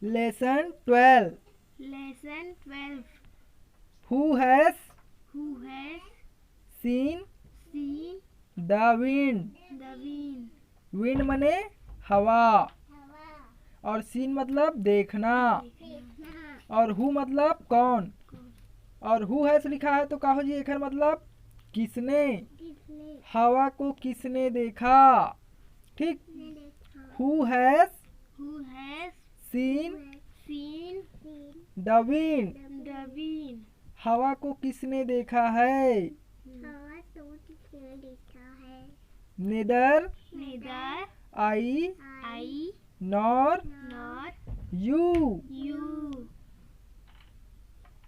Lesson 12। Lesson 12. Who has Who has seen seen the wind? the wind? Wind मने हवा, और scene मतलब देखना, और हु मतलब कौन, और हु हैज लिखा है तो कहो जी एखर मतलब किसने, हवा को किसने देखा। ठीक, who has Who has seen seen the wind, the wind? हवा को किसने देखा है। हवा तो किसने देखा है? Neither Neither I I nor nor you, you.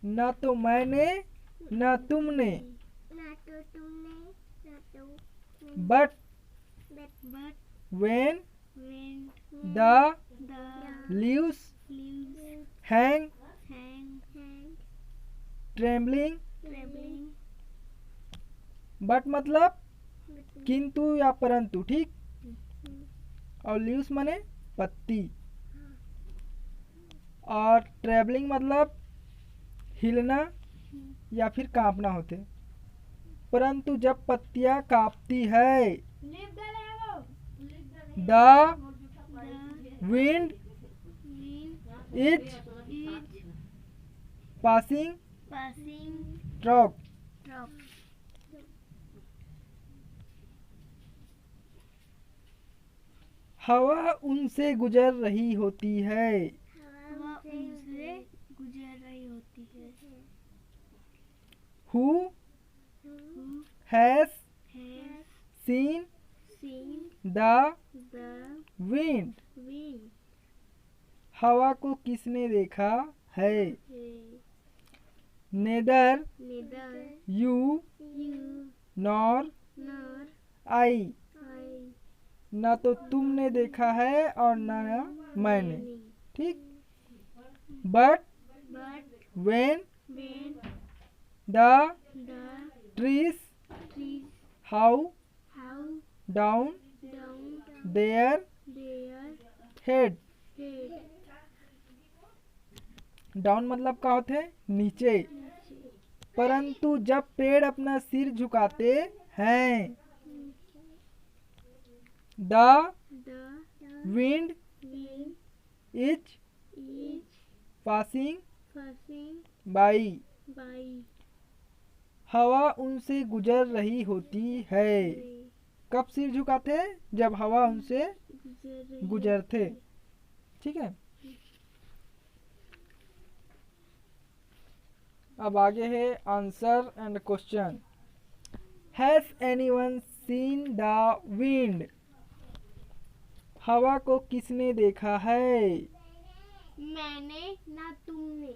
न तो मैंने न तुमने, ना तो तुमने ना तो but But when when the the leaves leaves hang hang trembling. trembling, but मतलब किंतु या परंतु। ठीक, और लीव्स माने पत्ती, और ट्रेवलिंग मतलब हिलना या फिर कांपना होते। परंतु जब पत्तियां कांपती है, the the wind wind is is passing passing track. through. हवा उनसे गुजर रही होती है। हवा उनसे गुजर रही होती है। Who Who has has seen seen the the wind, wind? हवा को किसने देखा है। Neither Neither you you nor nor I, I न तो तुमने देखा है और न मैंने। ठीक, but but when when the the trees trees how how down down their their head. head down मतलब का होते है नीचे। परंतु जब पेड़ अपना सिर झुकाते हैं, the the wind wind is is passing passing by, by. हवा उनसे गुजर रही होती है। कब सिर झुकाते हैं, जब हवा उनसे गुजरते। ठीक है, अब आगे है answer and question. Has anyone scene the wind, हवा को किसने देखा है। मैंने ना तुमने।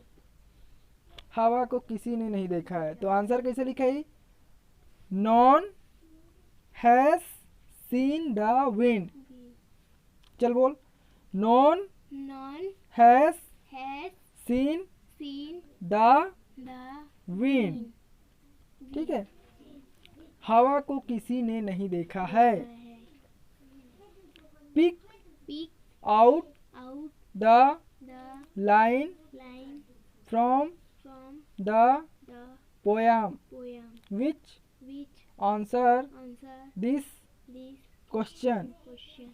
हवा को किसी ने नहीं देखा है, तो आंसर कैसे लिखा है। None has seen the wind. चल बोल, none None has has seen seen the the wind. ठीक है, हवा को किसी ने नहीं देखा है। Pick Pick out out the the line line from from the the poem poem which which answer answer this this question. question.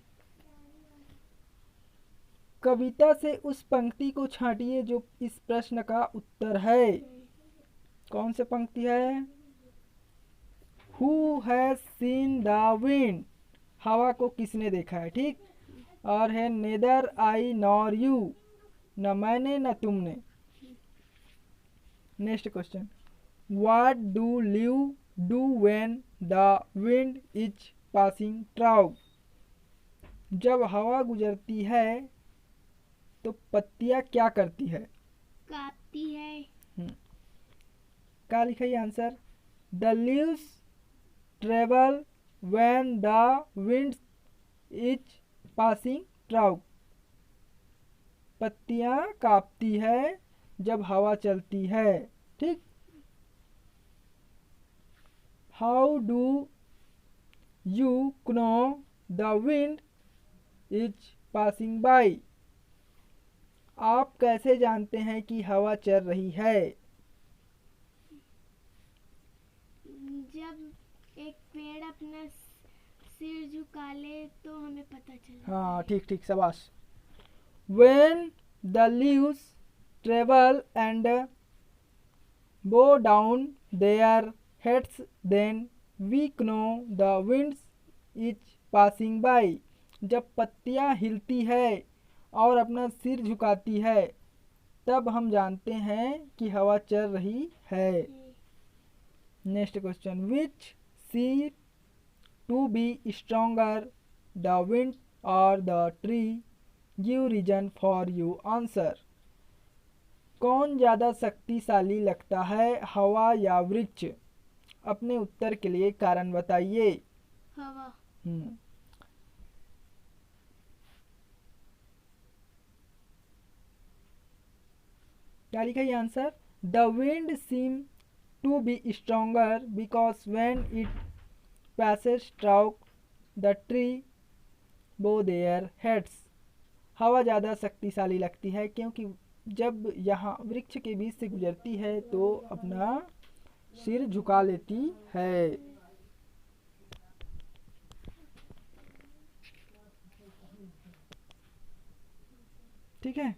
कविता से उस पंक्ति को छांटिए जो इस प्रश्न का उत्तर है। कौन से पंक्ति है। Who has seen the wind, हवा को किसने देखा है। ठीक, और है नेदर आई नॉर यू, न मैंने न तुमने। Next question, what do leave do when the wind is passing through, जब हवा गुजरती है तो पत्तियां क्या करती है। काटती है। क्या लिखा है answer. The leaves travel when the wind is passing through, पत्तियां कांपती है जब हवा चलती है। ठीक, how do you know the wind is passing by, आप कैसे जानते हैं कि हवा चल रही है? जब एक पेड़ अपना सिर झुका ले तो हमें पता चले। हाँ, ठीक ठीक, शाबाश। When the leaves tremble and bow down their heads, then we know the wind is passing by. जब पत्तियां हिलती है और अपना सिर झुकाती है तब हम जानते हैं कि हवा चल रही है। नेक्स्ट क्वेश्चन, विच सी to be stronger, the wind और the tree? Give reason for you answer. कौन ज़्यादा शक्तिशाली लगता है, हवा या वृक्ष? अपने उत्तर के लिए कारण बताइए। हवा। क्या लिखा है answer? The wind seem to be stronger because when it passes struck the tree bow their heads. हवा ज़्यादा शक्तिशाली लगती है क्योंकि जब यहाँ वृक्ष के बीच से गुजरती है तो अपना सिर झुका लेती है। ठीक है।